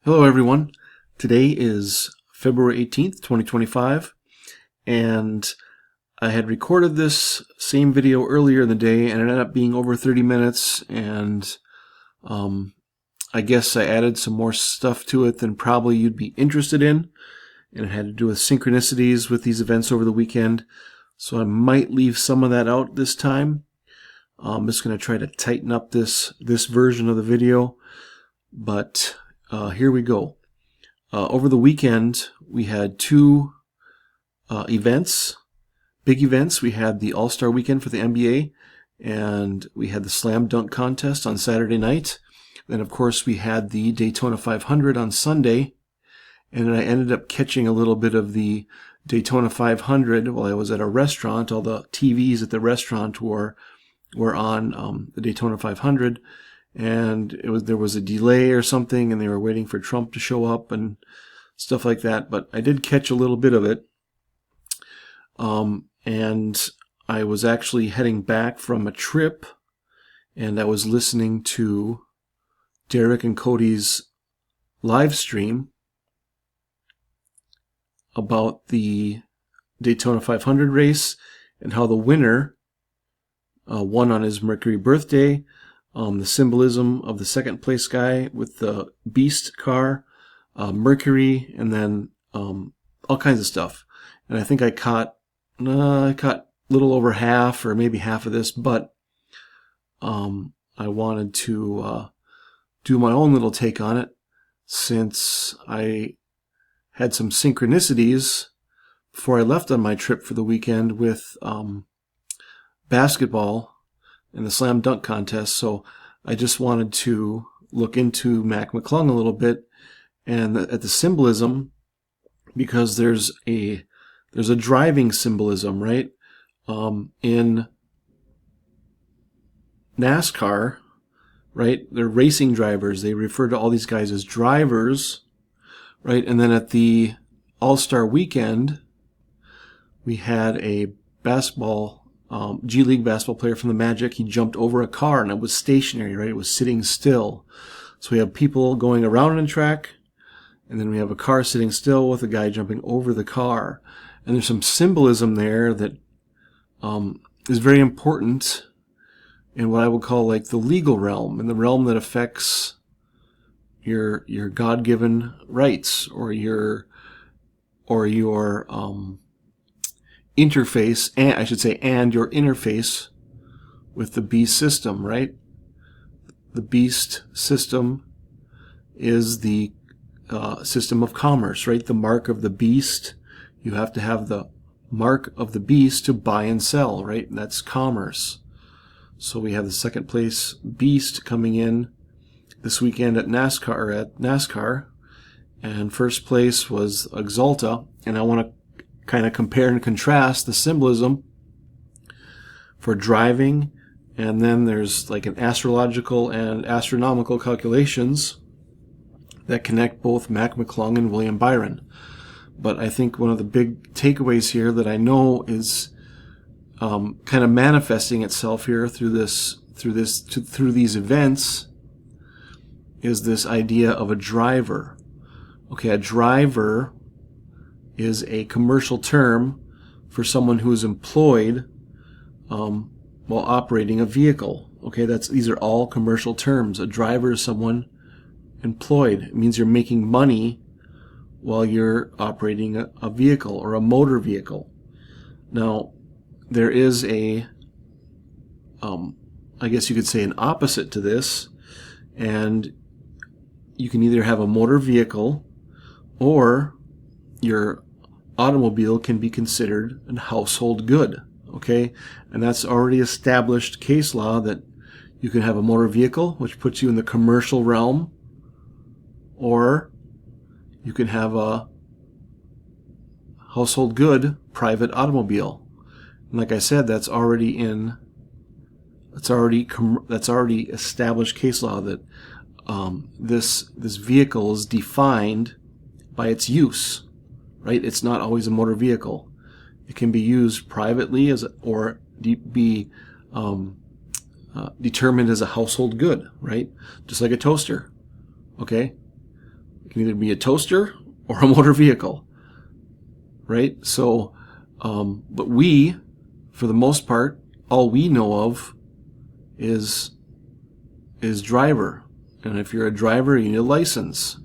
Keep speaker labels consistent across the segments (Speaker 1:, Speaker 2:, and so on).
Speaker 1: Hello everyone. Today is February 18th, 2025, and I had recorded this same video earlier in the day and it ended up being over 30 minutes, and I guess I added some more stuff to it than probably you'd be interested in, and it had to do with synchronicities with these events over the weekend, so I might leave some of that out this time. I'm just going to try to tighten up this version of the video, but here we go. Over the weekend, we had two events, big events. We had the All-Star Weekend for the NBA, and we had the Slam Dunk Contest on Saturday night. Then, of course, we had the Daytona 500 on Sunday, and then I ended up catching a little bit of the Daytona 500 while I was at a restaurant. All the TVs at the restaurant were on the Daytona 500. And there was a delay or something, and they were waiting for Trump to show up and stuff like that. But I did catch a little bit of it. And I was actually heading back from a trip, and I was listening to Derek and Cody's live stream about the Daytona 500 race and how the winner won on his Mercury birthday. The symbolism of the second place guy with the Beast car, Mercury, and then all kinds of stuff. And I think I caught a little over half or maybe half of this, but I wanted to do my own little take on it, since I had some synchronicities before I left on my trip for the weekend with basketball in the Slam Dunk Contest. So I just wanted to look into Mac McClung a little bit and at the symbolism, because there's a driving symbolism, right? In NASCAR, right? They're racing drivers. They refer to all these guys as drivers, right? And then at the All-Star Weekend, we had a G League basketball player from the Magic. He jumped over a car and it was stationary, right? It was sitting still. So we have people going around on a track, and then we have a car sitting still with a guy jumping over the car. And there's some symbolism there that is very important in what I would call like the legal realm, in the realm that affects your God-given rights or your interface, and your interface with the beast system, right? The beast system is the system of commerce, right? The mark of the beast. You have to have the mark of the beast to buy and sell, right? And that's commerce. So we have the second place beast coming in this weekend at NASCAR, and first place was Exalta, and I want to kind of compare and contrast the symbolism for driving, and then there's like an astrological and astronomical calculations that connect both Mac McClung and William Byron. But I think one of the big takeaways here that I know is kind of manifesting itself here through these events is this idea of a driver. Okay, a driver is a commercial term for someone who is employed while operating a vehicle. Okay, these are all commercial terms. A driver is someone employed. It means you're making money while you're operating a vehicle or a motor vehicle. Now, there is I guess you could say an opposite to this, and you can either have a motor vehicle, or your automobile can be considered a household good, okay? And that's already established case law that you can have a motor vehicle, which puts you in the commercial realm, or you can have a household good private automobile. And like I said, that's already established case law that this vehicle is defined by its use. Right? It's not always a motor vehicle. It can be used privately or be determined as a household good, right? Just like a toaster. Okay? can either be a toaster or a motor vehicle, right? So, but we, for the most part, all we know of is driver. And if you're a driver, you need a license,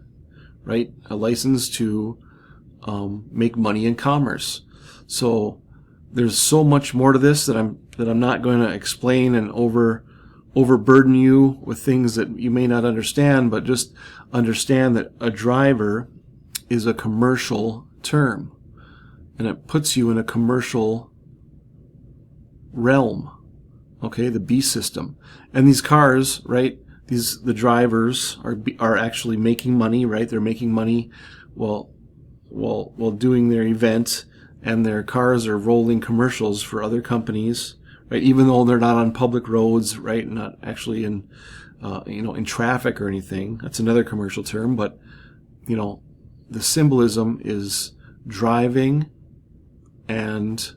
Speaker 1: right? A license to make money in commerce. So there's so much more to this that I'm not going to explain and overburden you with things that you may not understand, but just understand that a driver is a commercial term, and it puts you in a commercial realm. Okay, the B system. And these cars, right? The drivers are actually making money, right? They're making money while doing their event, and their cars are rolling commercials for other companies, right? Even though they're not on public roads, right? Not actually in in traffic or anything. That's another commercial term, but the symbolism is driving and,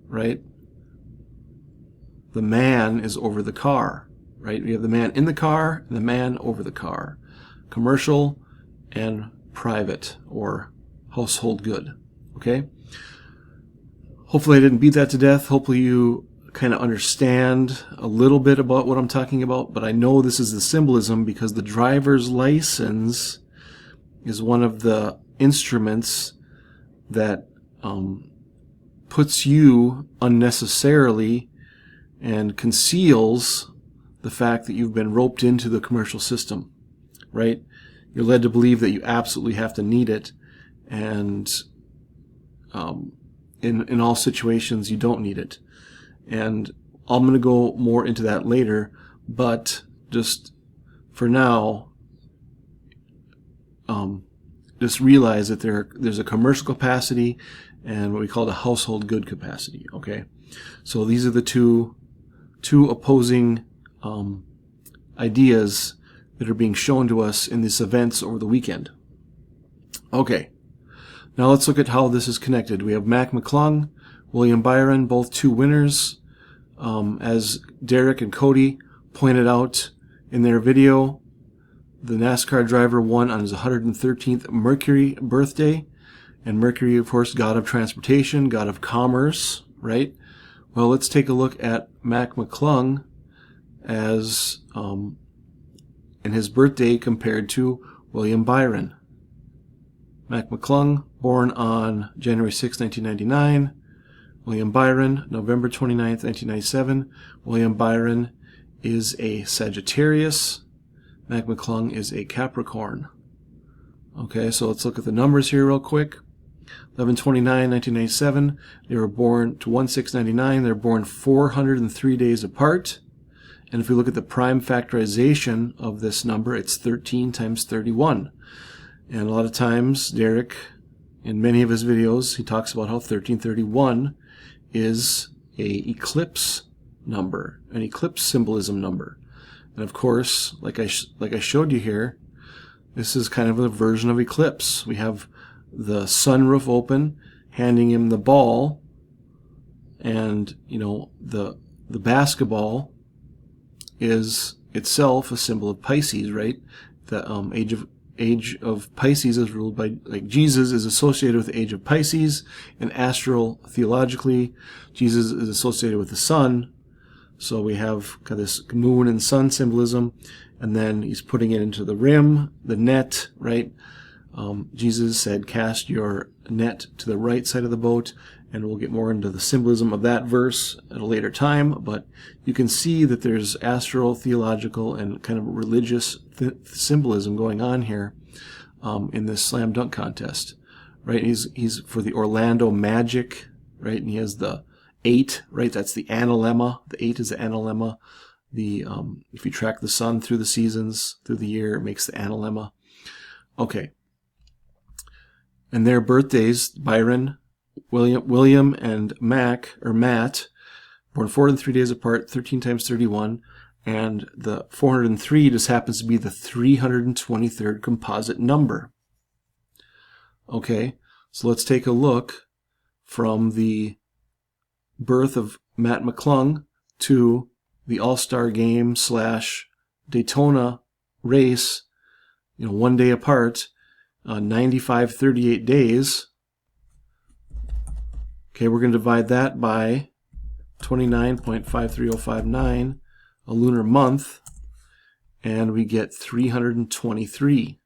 Speaker 1: right? The man is over the car, right? You have the man in the car and the man over the car. Commercial and private or household good. Okay? Hopefully I didn't beat that to death. Hopefully you kind of understand a little bit about what I'm talking about, but I know this is the symbolism because the driver's license is one of the instruments that puts you unnecessarily and conceals the fact that you've been roped into the commercial system, right? You're led to believe that you absolutely have to need it, and in all situations you don't need it. And I'm going to go more into that later, but just for now, just realize that there's a commercial capacity and what we call the household good capacity. Okay, so these are the two opposing ideas that are being shown to us in these events over the weekend. Okay, now let's look at how this is connected. We have Mac McClung, William Byron, both two winners. As Derek and Cody pointed out in their video, the NASCAR driver won on his 113th Mercury birthday. And Mercury, of course, god of transportation, god of commerce, right? Well, let's take a look at Mac McClung as in his birthday compared to William Byron. Mac McClung, born on January 6, 1999. William Byron, November 29th, 1997. William Byron is a Sagittarius. Mac McClung is a Capricorn. Okay, so let's look at the numbers here real quick. 11/29/1997. They were born to 1/6/99. They're born 403 days apart. And if we look at the prime factorization of this number, it's 13 times 31. And a lot of times, Derek, in many of his videos, he talks about how 1331 is a eclipse number, an eclipse symbolism number. And of course, like I showed you here, this is kind of a version of eclipse. We have the sunroof open, handing him the ball, and the basketball is itself a symbol of Pisces, right? The age of Pisces is ruled by, like, Jesus is associated with the age of Pisces, and astral theologically, Jesus is associated with the sun. So we have kind of this moon and sun symbolism, and then he's putting it into the rim, the net, right? Jesus said, cast your net to the right side of the boat, and we'll get more into the symbolism of that verse at a later time, but you can see that there's astral, theological, and kind of religious symbolism going on here in this slam dunk contest, right? He's for the Orlando Magic, right? And he has the 8, right? That's the analemma. The 8 is the analemma. If you track the sun through the seasons, through the year, it makes the analemma. Okay. And their birthdays, Byron, William, and Matt, born 403 days apart, 13 times 31, and the 403 just happens to be the 323rd composite number. Okay, so let's take a look from the birth of Matt McClung to the All-Star Game / Daytona race 1 day apart, 95 38 days. Okay, we're going to divide that by 29.53059, a lunar month, and we get 323.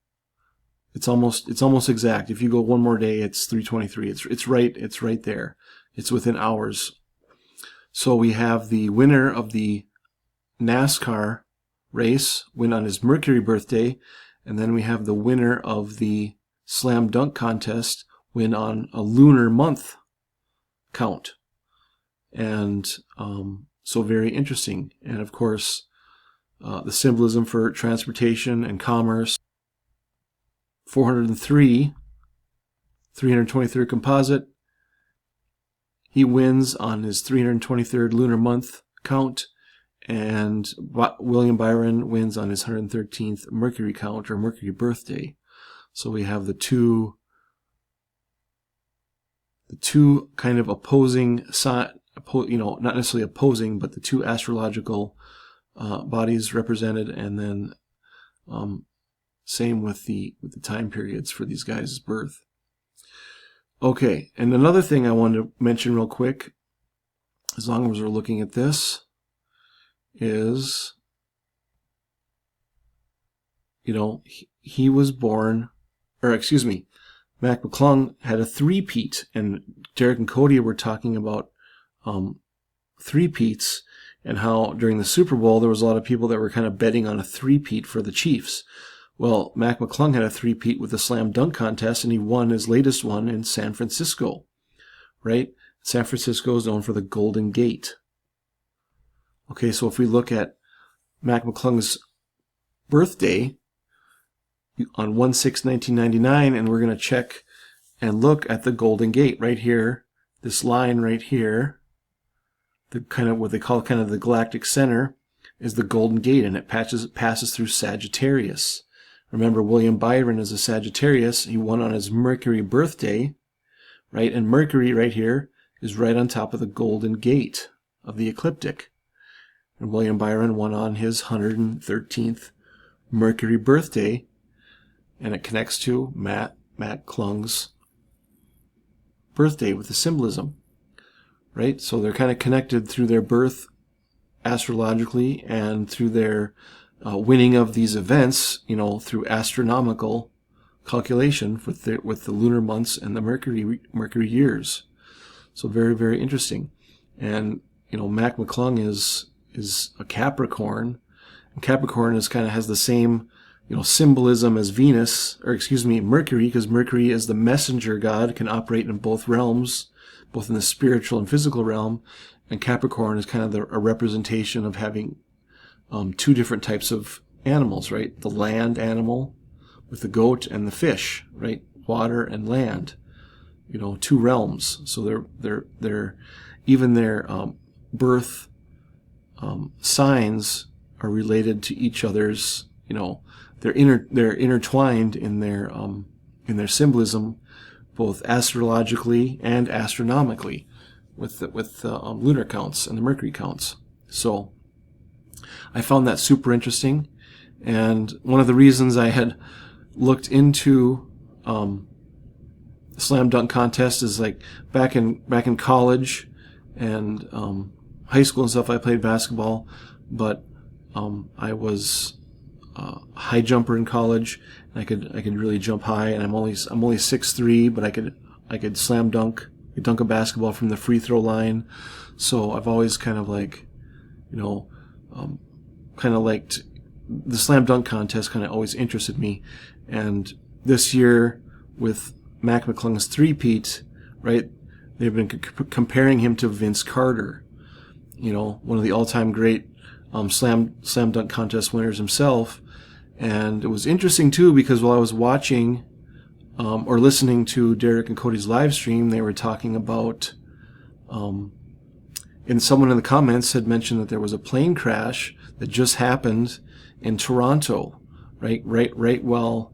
Speaker 1: It's almost exact. If you go one more day, it's 323. It's right there. It's within hours. So we have the winner of the NASCAR race win on his Mercury birthday, and then we have the winner of the slam dunk contest win on a lunar month count. And so very interesting. And of course, the symbolism for transportation and commerce. 403, 323rd composite. He wins on his 323rd lunar month count, and William Byron wins on his 113th Mercury count, or Mercury birthday. So we have the two kind of opposing, not necessarily opposing, but the two astrological bodies represented, and then same with the time periods for these guys' birth. Okay, and another thing I wanted to mention real quick, as long as we're looking at this, is, he was born, Mac McClung had a three-peat, and Derek and Cody were talking about three-peats, and how during the Super Bowl there was a lot of people that were kind of betting on a three-peat for the Chiefs. Well, Mac McClung had a three-peat with the slam dunk contest, and he won his latest one in San Francisco, right? San Francisco is known for the Golden Gate. Okay, so if we look at Mac McClung's birthday on 1/6/1999, and we're going to check and look at the Golden Gate right here, this line right here, the kind of what they call kind of the galactic center, is the Golden Gate, and it passes through Sagittarius. Remember, William Byron is a Sagittarius. He won on his Mercury birthday, right? And Mercury right here is right on top of the Golden Gate of the ecliptic. And William Byron won on his 113th Mercury birthday, and it connects to Mac McClung's birthday with the symbolism, right? So they're kind of connected through their birth astrologically, and through their winning of these events, through astronomical calculation with the lunar months and the Mercury years. So very, very interesting. And Mac McClung is a Capricorn, and Capricorn has the same symbolism as Venus, or Mercury, because Mercury is the messenger god, can operate in both realms, both in the spiritual and physical realm. And Capricorn is kind of a representation of having two different types of animals, right? The land animal with the goat, and the fish, right? Water and land, two realms. So they're even their birth signs are related to each other's. They're intertwined in their symbolism, both astrologically and astronomically, with the lunar counts and the Mercury counts. So I found that super interesting, and one of the reasons I had looked into the slam dunk contest is, like, back in college and high school and stuff, I played basketball, but I was a high jumper in college, and I could really jump high, and I'm only 6'3", but I could slam dunk. Dunk a basketball from the free throw line. So I've always kind of liked the slam dunk contest. Kind of always interested me. And this year with Mac McClung's three-peat, right, they've been comparing him to Vince Carter, one of the all-time great slam dunk contest winners himself. And it was interesting too, because while I was watching or listening to Derek and Cody's live stream, they were talking about, and someone in the comments had mentioned that there was a plane crash that just happened in Toronto, right while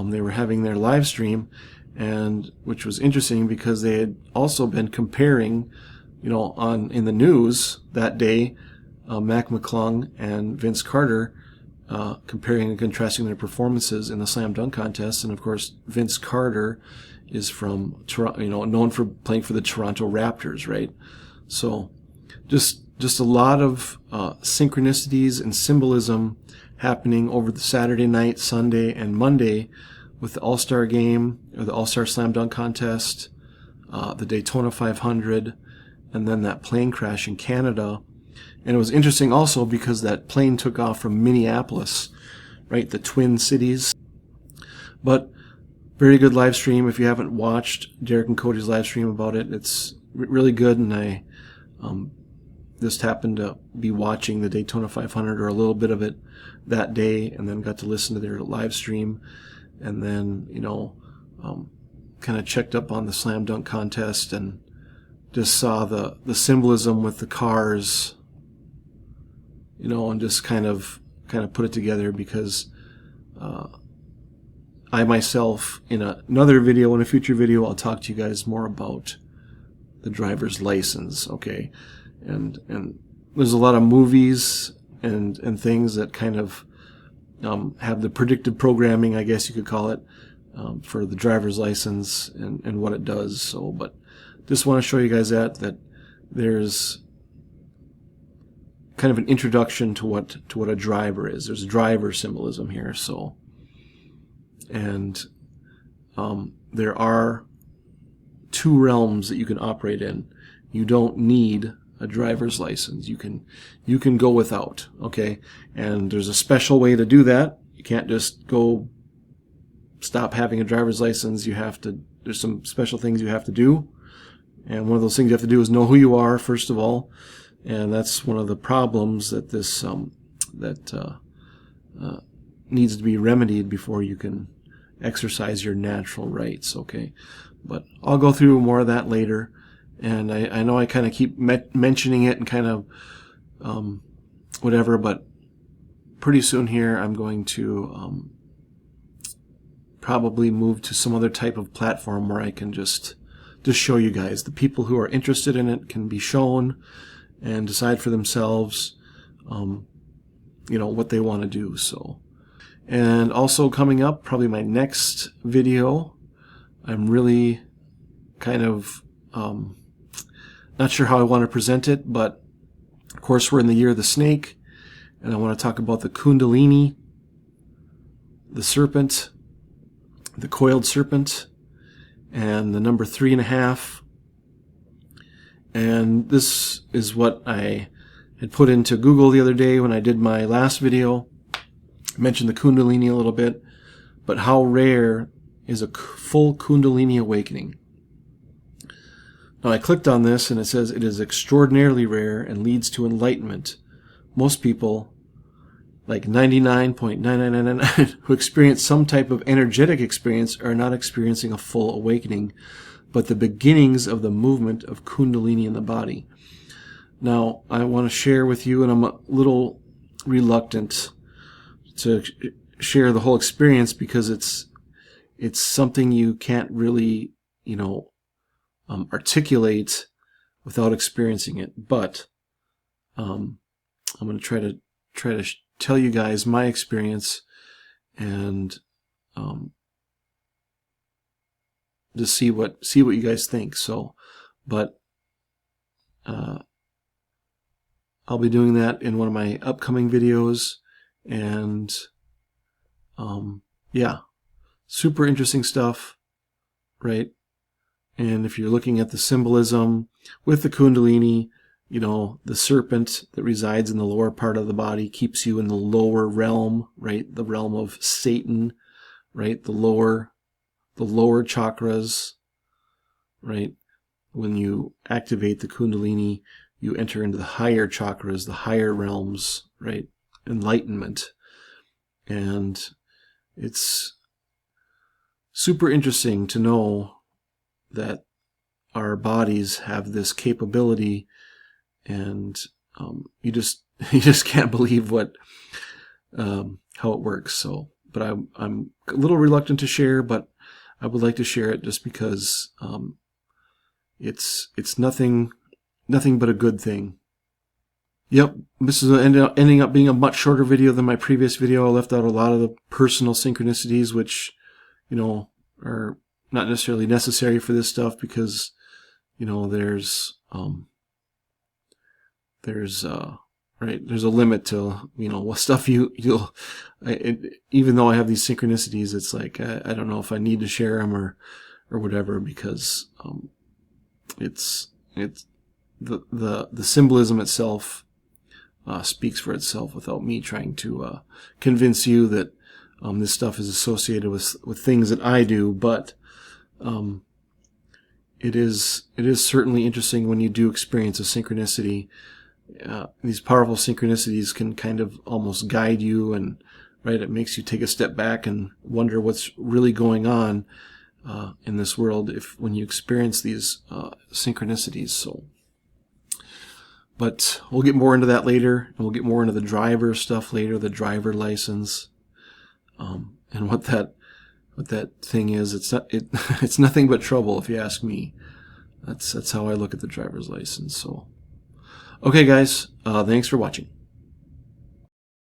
Speaker 1: they were having their live stream, and which was interesting because they had also been comparing, in the news that day, Mac McClung and Vince Carter comparing and contrasting their performances in the slam dunk contest. And of course, Vince Carter is from Toronto, known for playing for the Toronto Raptors, right? So just a lot of synchronicities and symbolism happening over the Saturday night, Sunday, and Monday with the All-Star game, or the All-Star Slam Dunk Contest, the Daytona 500, and then that plane crash in Canada. And it was interesting also because that plane took off from Minneapolis, right, the Twin Cities. But very good live stream. If you haven't watched Derek and Cody's live stream about it, it's really good. And I just happened to be watching the Daytona 500 or a little bit of it that day, and then got to listen to their live stream, and then kind of checked up on the slam dunk contest and just saw the symbolism with the cars, and just kind of put it together, because I myself, in another video, in a future video, I'll talk to you guys more about the driver's license, okay? And there's a lot of movies and things that kind of have the predictive programming, I guess you could call it, for the driver's license and what it does. So, but just want to show you guys that there's kind of an introduction to what a driver is. There's driver symbolism here. So, and there are two realms that you can operate in. You don't need a driver's license. You can go without, okay? And there's a special way to do that. You can't just go stop having a driver's license. There's some special things you have to do. And one of those things you have to do is know who you are, first of all. And that's one of the problems that this needs to be remedied before you can exercise your natural rights, okay? But I'll go through more of that later. And I know I kind of keep mentioning it and kind of whatever, but pretty soon here I'm going to probably move to some other type of platform where I can just show you guys. The people who are interested in it can be shown and decide for themselves, what they want to do. So, and also coming up, probably my next video, I'm really kind of not sure how I want to present it, but of course we're in the year of the snake, and I want to talk about the Kundalini, the serpent, the coiled serpent, and the number 3.5. And this is what I had put into Google the other day when I did my last video. I mentioned the Kundalini a little bit, but how rare is a full Kundalini awakening? Now I clicked on this and it says it is extraordinarily rare and leads to enlightenment. Most people, like 99.9999, who experience some type of energetic experience, are not experiencing a full awakening, but the beginnings of the movement of Kundalini in the body. Now I want to share with you, and I'm a little reluctant to share the whole experience because it's something you can't really, articulate without experiencing it. But I'm going to try to tell you guys my experience and just see what you guys think. So, but I'll be doing that in one of my upcoming videos, and yeah, super interesting stuff, right? And if you're looking at the symbolism with the Kundalini, the serpent that resides in the lower part of the body keeps you in the lower realm, right? The realm of Satan, right? The lower chakras, right? When you activate the Kundalini, you enter into the higher chakras, the higher realms, right? Enlightenment. And it's super interesting to know that our bodies have this capability, and you just can't believe how it works. So, but I'm a little reluctant to share, but I would like to share it just because it's nothing but a good thing. Yep, this is ending up being a much shorter video than my previous video. I left out a lot of the personal synchronicities, which, you know, are not necessarily necessary for this stuff because, you know, there's a limit to, you know, what stuff you'll even though I have these synchronicities, it's like I don't know if I need to share them or whatever, because it's the symbolism itself speaks for itself without me trying to convince you that this stuff is associated with things that I do. But it is certainly interesting when you do experience a synchronicity. These powerful synchronicities can kind of almost guide you, and it makes you take a step back and wonder what's really going on in this world when you experience these synchronicities. So, but we'll get more into that later, and we'll get more into the driver stuff later, the driver license, and what that thing is. It's nothing but trouble, if you ask me. That's how I look at the driver's license. So, okay, guys, thanks for watching.